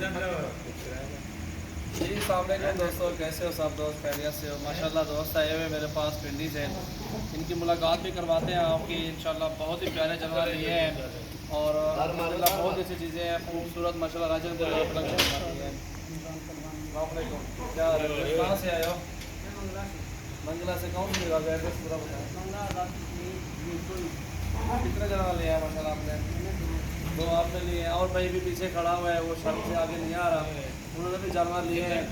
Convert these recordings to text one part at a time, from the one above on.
जी अस्सलाम दोस्तों, कैसे हो सब दोस्त? खैरियत से हो? माशाल्लाह दोस्त आए हुए मेरे पास पिंडी से, इनकी मुलाकात भी करवाते हैं आपकी इंशाल्लाह। बहुत ही प्यारे जानवर लिए हैं और अल्हम्दुलिल्लाह बहुत ऐसी चीज़ें हैं खूबसूरत माशाल्लाह। राजन क्या कहाँ से आए हो? मंजिला से। कौन सी जगह? एड्रेस पूरा बताएं। कितने जानवर लिए हैं माशाल्लाह आपने? दो आपने लिए हैं और भाई भी पीछे खड़ा हुआ है, वो शर्म से आगे नहीं आ रहा, उन्होंने भी जानवर लिए हैं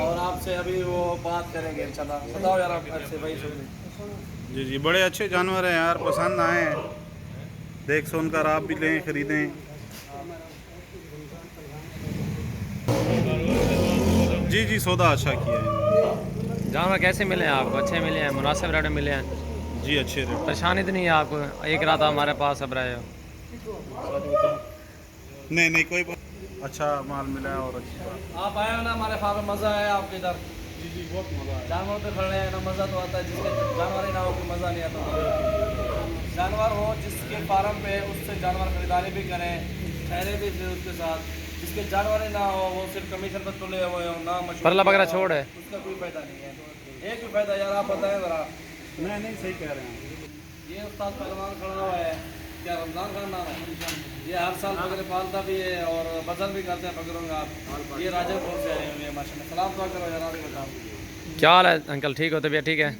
और आपसे अभी वो बात करेंगे इंशाल्लाह। बताओ यार आप अच्छे भाई सुन। जी जी, बड़े अच्छे जानवर हैं यार, पसंद आए हैं। देख सुनकर आप भी लें, खरीदें। जी जी, सौदा अच्छा किया है। जानवर कैसे मिले हैं आपको? अच्छे मिले हैं, मुनासिब रेट में मिले हैं? जी अच्छे रेट। परेशानी तो नहीं है आपको? एक रात हमारे पास अब रहे हो? नहीं नहीं, कोई अच्छा माल मिला है और अच्छी बात। आप आए हो ना हमारे फार्म में, मज़ा आया आपके इधर? जी जी, बहुत मज़ा है। जानवर पे खड़े हैं ना, मज़ा तो आता है। जिसके जानवर ही ना हो कोई मज़ा नहीं आता। जानवर हो जिसके फार्म पे, उससे जानवर खरीदारी भी करें, ठहरे भी थे उसके साथ। जिसके जानवर ही ना हो, वो सिर्फ कमीशन पर तुले हुए हो ना, मशहूर परला बकरा छोड़ है, उसका कोई फ़ायदा नहीं है। एक भी फ़ायदा यार आप बताएं ज़रा। नहीं नहीं, सही कह रहे हैं। ये उस्ताद पहलवान खड़ा हुआ है, क्या रमज़ान खान नाम है? ये हर साल बकरे पालता भी है और वज़न भी करते हैं बकरों का। ये राजनपुर से आए हुए हैं माशाल्लाह। सलाम दुआ करो यार, बताओ क्या हाल है अंकल? ठीक हो? तबीयत ठीक है?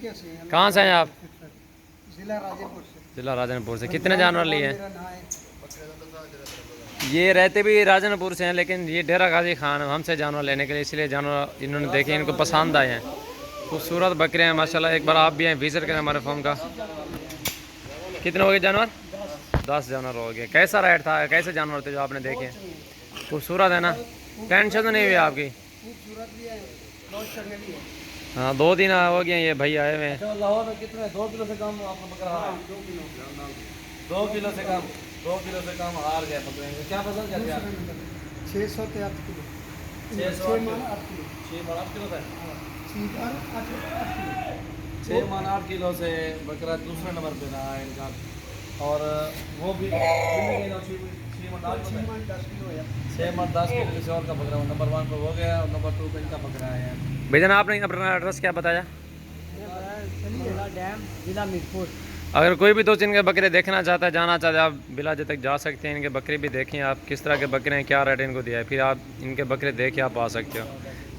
कहाँ से हैं आप? जिला राजेपुर से। जिला राजनपुर से। कितने जानवर लिए हैं? ये रहते भी राजनपुर से हैं, लेकिन ये डेरा गाजी खान हमसे जानवर लेने के लिए, इसलिए जानवर इन्होंने देखे, इनको पसंद आए हैं। खूबसूरत बकरे हैं माशाल्लाह। एक बार आप भी हैं, विजिट करें हमारे फार्म का। कितने हो गए जानवर? 10 जानवर हो गए। कैसा रेट था? कैसे जानवर थे जो आपने देखे? खूबसूरत है ना? टेंशन तो नहीं हुई आपकी? हाँ, 2 दिन हो गए ये भैया आए हुए हैं। अच्छा, लाहौर में कितने? 2 किलो से कम आपका बकरा है? 2 किलो से कम, 2 किलो से कम हार गए बकरे। क्या पसंद कर दिया? 600 से 8 किलो। 600 6 मान 8 किलो। 6 मन 8 किलो से 6 मान 8 किलो से बकरा दूसरे नंबर पे रहा है इनका। और वो भी 6 मन 8 किलो, 6 मन 10 किलो किसी और का बकरा नंबर 1 पे हो गया और नंबर 2 पे इनका बकरा है यार। भैया आपने अपना एड्रेस क्या बताया? डैम, जिला मीरपुर। अगर कोई भी दोस्त इनके बकरे देखना चाहता है, जाना चाहता है, आप बिलाजे तक जा सकते हैं। इनके बकरे भी देखें आप, किस तरह के बकरे हैं, क्या रेट इनको दिया है, फिर आप इनके बकरे देख के आप आ सकते हो।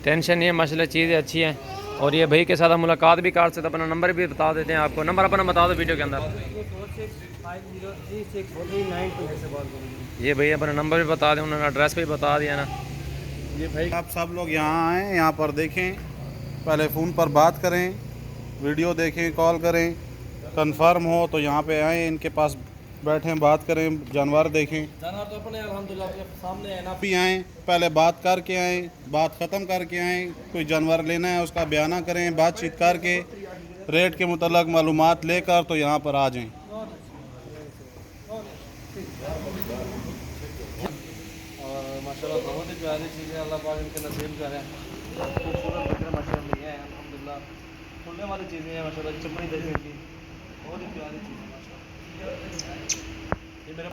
टेंशन नहीं है, माशाल्लाह चीज़ें अच्छी हैं। और ये भाई के साथ आप मुलाकात भी कर सकते हैं। अपना नंबर भी बता देते हैं आपको। नंबर अपना बता दो वीडियो के अंदर। ये भैया अपना नंबर भी बता दें, उन्होंने एड्रेस भी बता दिया ना। ये भाई आप सब लोग यहाँ आएँ, यहाँ पर देखें, पहले फ़ोन पर बात करें, वीडियो देखें, कॉल करें, कंफर्म हो तो यहाँ पे आएँ, इनके पास बैठें, बात करें, जानवर देखें। जानवर तो अपने अल्हम्दुलिल्लाह अपने सामने है ना। भी आएँ, पहले बात करके आएँ, बात ख़त्म करके आएँ। कोई जानवर लेना है उसका बयाना करें, बातचीत करके रेट के मुतल्लिक़ मालूमात लेकर तो यहाँ पर आ जाएँ। और माशाल्लाह बहुत ही प्यारी चीज़ें अल्लाह पाक इनके नसीब करें। खूबसूरत बकरे माशाल्लाह लिए हैं अल्हम्दुलिल्लाह। खुलने वाली चीज़ें हैं माशाल्लाह, चमड़ी देखें की बहुत ही प्यारी चीज़ें माशाल्लाह। ये मेरे